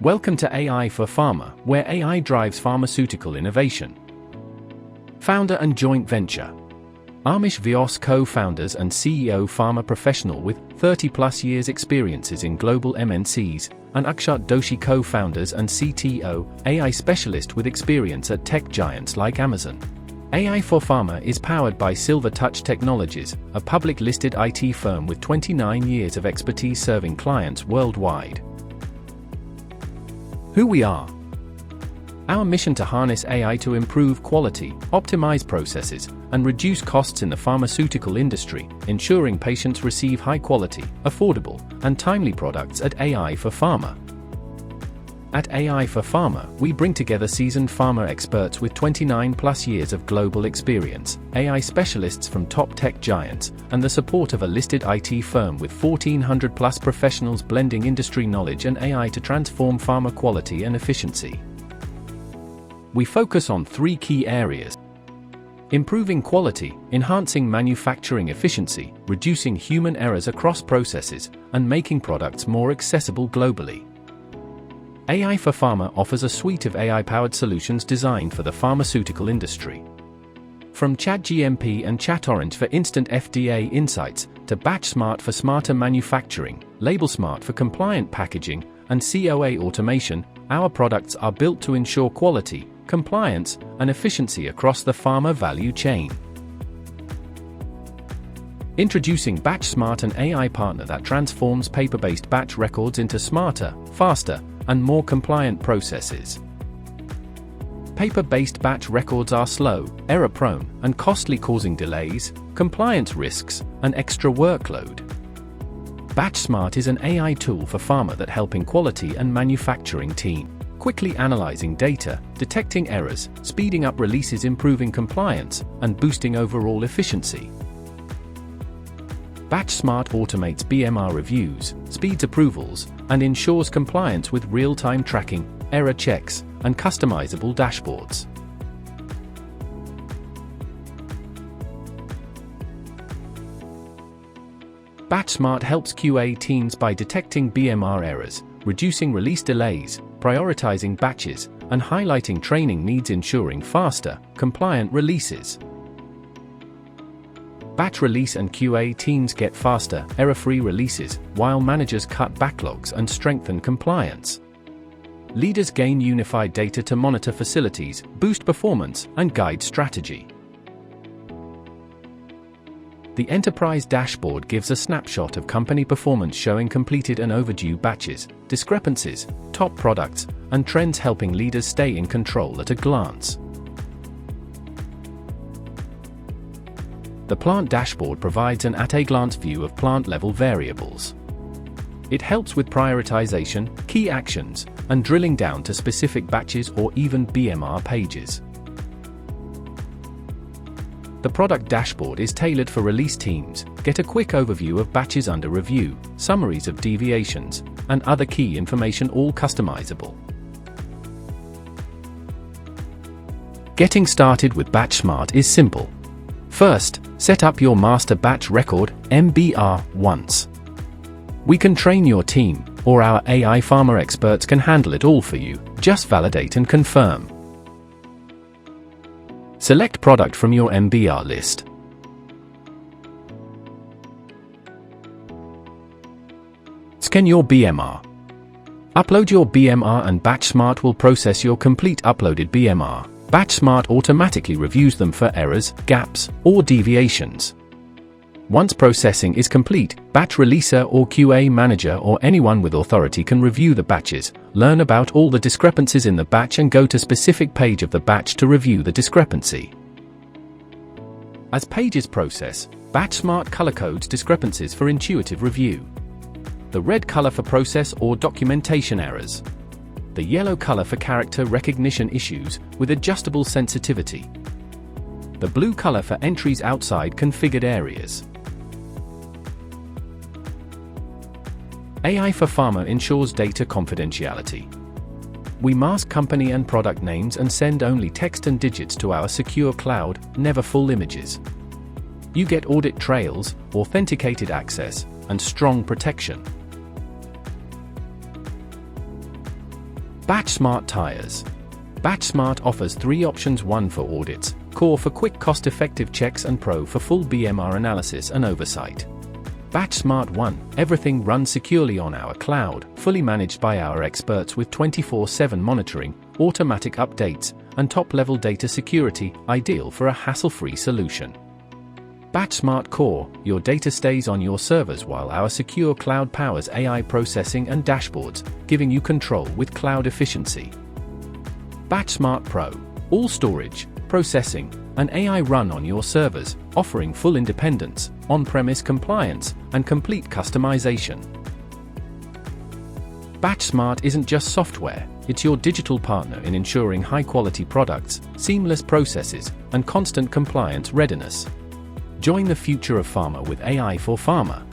Welcome to AI for Pharma, where AI drives pharmaceutical innovation. Founder and joint venture. Amish Vyas, co-founders and CEO, pharma professional with 30-plus years experiences in global MNCs, and Akshat Doshi, co-founders and CTO, AI specialist with experience at tech giants like Amazon. AI for Pharma is powered by Silver Touch Technologies, a public-listed IT firm with 29 years of expertise serving clients worldwide. Who we are. Our mission to harness AI to improve quality, optimize processes, and reduce costs in the pharmaceutical industry, ensuring patients receive high-quality, affordable, and timely products at AI for Pharma. At AI for Pharma, we bring together seasoned pharma experts with 29-plus years of global experience, AI specialists from top tech giants, and the support of a listed IT firm with 1,400-plus professionals blending industry knowledge and AI to transform pharma quality and efficiency. We focus on three key areas: improving quality, enhancing manufacturing efficiency, reducing human errors across processes, and making products more accessible globally. AI for Pharma offers a suite of AI-powered solutions designed for the pharmaceutical industry. From ChatGPT and ChatOrange for instant FDA insights, to Batchsmart for smarter manufacturing, LabelSmart for compliant packaging, and COA automation, our products are built to ensure quality, compliance, and efficiency across the pharma value chain. Introducing Batchsmart, an AI partner that transforms paper-based batch records into smarter, faster, and more compliant processes. Paper-based batch records are slow, error-prone, and costly, causing delays, compliance risks, and extra workload. Batchsmart is an AI tool for pharma that helping quality and manufacturing team, quickly analyzing data, detecting errors, speeding up releases, improving compliance, and boosting overall efficiency. Batchsmart automates BMR reviews, speeds approvals, and ensures compliance with real-time tracking, error checks, and customizable dashboards. Batchsmart helps QA teams by detecting BMR errors, reducing release delays, prioritizing batches, and highlighting training needs, ensuring faster, compliant releases. Batch release and QA teams get faster, error-free releases, while managers cut backlogs and strengthen compliance. Leaders gain unified data to monitor facilities, boost performance, and guide strategy. The Enterprise Dashboard gives a snapshot of company performance, showing completed and overdue batches, discrepancies, top products, and trends, helping leaders stay in control at a glance. The Plant Dashboard provides an at-a-glance view of plant-level variables. It helps with prioritization, key actions, and drilling down to specific batches or even BMR pages. The Product Dashboard is tailored for release teams. Get a quick overview of batches under review, summaries of deviations, and other key information, all customizable. Getting started with Batchsmart is simple. First, set up your master batch record, MBR, once. We can train your team, or our AI pharma experts can handle it all for you. Just validate and confirm. Select product from your MBR list. Scan your BMR. Upload your BMR and Batchsmart will process your complete uploaded BMR. Batchsmart automatically reviews them for errors, gaps, or deviations. Once processing is complete, batch releaser or QA manager or anyone with authority can review the batches, learn about all the discrepancies in the batch, and go to specific page of the batch to review the discrepancy. As pages process, Batchsmart color codes discrepancies for intuitive review. The red color for process or documentation errors. The yellow color for character recognition issues with adjustable sensitivity. The blue color for entries outside configured areas. AI for Pharma ensures data confidentiality. We mask company and product names and send only text and digits to our secure cloud, never full images. You get audit trails, authenticated access, and strong protection. Batchsmart Tires. Batchsmart offers 3 options: 1 for audits, Core for quick cost-effective checks, and Pro for full BMR analysis and oversight. Batchsmart 1, everything runs securely on our cloud, fully managed by our experts with 24/7 monitoring, automatic updates, and top-level data security, ideal for a hassle-free solution. Batchsmart Core, your data stays on your servers while our secure cloud powers AI processing and dashboards, giving you control with cloud efficiency. Batchsmart Pro, all storage, processing, and AI run on your servers, offering full independence, on-premise compliance, and complete customization. Batchsmart isn't just software, it's your digital partner in ensuring high-quality products, seamless processes, and constant compliance readiness. Join the future of pharma with AI for pharma.